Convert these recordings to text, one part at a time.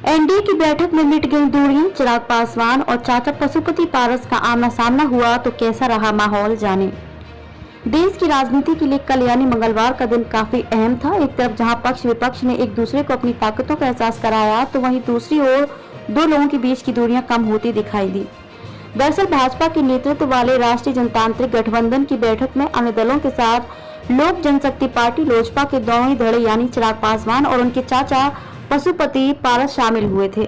NDA की बैठक में मिट गई दूरियां, चिराग पासवान और चाचा पशुपति पारस का आमना सामना हुआ तो कैसा रहा माहौल, जाने। देश की राजनीति के लिए कल यानी मंगलवार का दिन काफी अहम था। एक तरफ जहां पक्ष विपक्ष ने एक दूसरे को अपनी ताकतों का एहसास कराया, तो वहीं दूसरी ओर दो लोगों के बीच की दूरियां कम होती दिखाई दी। दरअसल भाजपा के नेतृत्व वाले राष्ट्रीय जनतांत्रिक गठबंधन की बैठक में अन्य दलों के साथ लोक जनशक्ति पार्टी लोजपा के दोनों ही धड़े यानी चिराग पासवान और उनके चाचा पशुपति पारस शामिल हुए थे।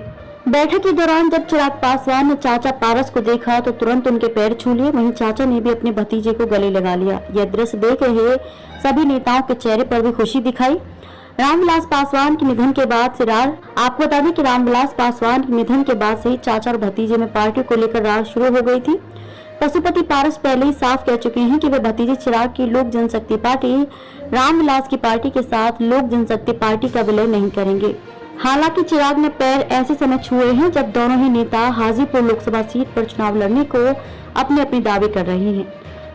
बैठक के दौरान जब चिराग पासवान ने चाचा पारस को देखा तो तुरंत उनके पैर छू लिए, वहीं चाचा ने भी अपने भतीजे को गले लगा लिया। यह दृश्य देख रहे सभी नेताओं के चेहरे पर भी खुशी दिखाई। रामविलास पासवान के निधन के बाद से आपको बता दें कि रामविलास पासवान के निधन के बाद से ही चाचा और भतीजे में पार्टी को लेकर रार शुरू हो गई थी। पशुपति पारस पहले ही साफ कह चुके हैं कि वे भतीजे चिराग की लोक जनशक्ति पार्टी रामविलास की पार्टी के साथ लोक जनशक्ति पार्टी का विलय नहीं करेंगे। हालांकि चिराग ने पैर ऐसे समय छुए हैं जब दोनों ही नेता हाजीपुर लोकसभा सीट पर चुनाव लड़ने को अपने अपने दावे कर रहे हैं।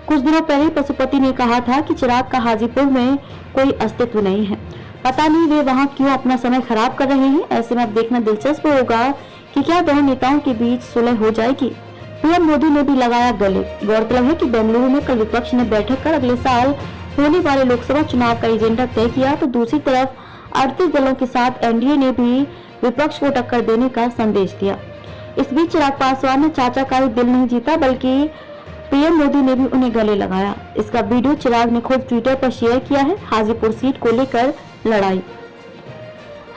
कुछ दिनों पहले पशुपति ने कहा था कि चिराग का हाजीपुर में कोई अस्तित्व नहीं है, पता नहीं वे वहां क्यों अपना समय खराब कर रहे हैं। ऐसे में अब देखना दिलचस्प होगा कि क्या दोनों नेताओं के बीच सुलह हो जाएगी। पीएम मोदी ने भी लगाया गले। गौरतलब है कि बेंगलुरु में कल विपक्ष ने बैठक कर अगले साल होने वाले लोकसभा चुनाव का एजेंडा तय किया, तो दूसरी तरफ 38 दलों के साथ एनडीए ने भी विपक्ष को टक्कर देने का संदेश दिया। इस बीच चिराग पासवान ने चाचा का ही दिल नहीं जीता, बल्कि पीएम मोदी ने भी उन्हें गले लगाया। इसका वीडियो चिराग ने खुद ट्विटर पर शेयर किया है। हाजीपुर सीट को लेकर लड़ाई।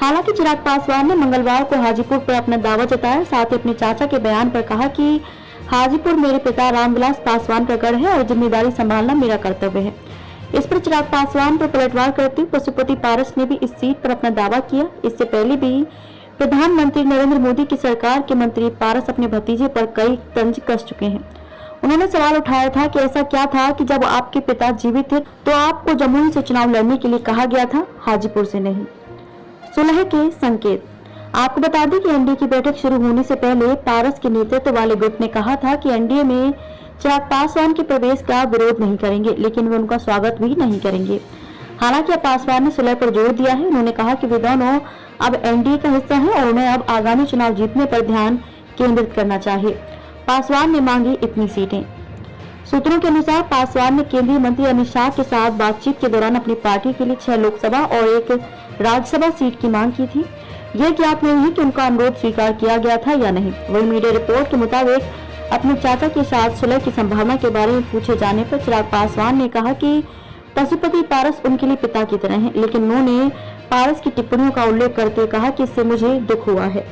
हालांकि चिराग पासवान ने मंगलवार को हाजीपुर पर अपना दावा जताया, साथ ही अपने चाचा के बयान पर कहा कि हाजीपुर मेरे पिता रामविलास पासवान का गढ़ है और जिम्मेदारी संभालना मेरा कर्तव्य है। इस पर चिराग पासवान पर पलटवार करते हुए पशुपति पारस ने भी इस सीट पर अपना दावा किया। इससे पहले भी प्रधानमंत्री नरेंद्र मोदी की सरकार के मंत्री पारस अपने भतीजे पर कई तंज कस चुके हैं। उन्होंने सवाल उठाया था कि ऐसा क्या था कि जब आपके पिता जीवित थे तो आपको जमुई से चुनाव लड़ने के लिए कहा गया था, हाजीपुर से नहीं। सुलह के संकेत। आपको बता दें कि एनडीए की बैठक शुरू होने से पहले पारस के नेतृत्व वाले गुट ने कहा था कि एनडीए में चिराग पासवान के प्रवेश का विरोध नहीं करेंगे, लेकिन वे उनका स्वागत भी नहीं करेंगे। हालांकि अब पासवान ने सुलह पर जोर दिया है। उन्होंने कहा कि वे दोनों अब एनडीए का हिस्सा हैं और उन्हें अब आगामी चुनाव जीतने पर ध्यान केंद्रित करना चाहिए। पासवान ने मांगी इतनी सीटें। सूत्रों के अनुसार पासवान ने केंद्रीय मंत्री अमित शाह के साथ बातचीत के दौरान अपनी पार्टी के लिए 6 लोकसभा और 1 राज्यसभा सीट की मांग की थी। यह ज्ञात नहीं है कि उनका अनुरोध स्वीकार किया गया था या नहीं। वही मीडिया रिपोर्ट के मुताबिक अपने चाचा के साथ सुलह की संभावना के बारे में पूछे जाने पर चिराग पासवान ने कहा कि पशुपति पारस उनके लिए पिता की तरह हैं, लेकिन उन्होंने पारस की टिप्पणियों का उल्लेख करते कहा कि इससे मुझे दुख हुआ है।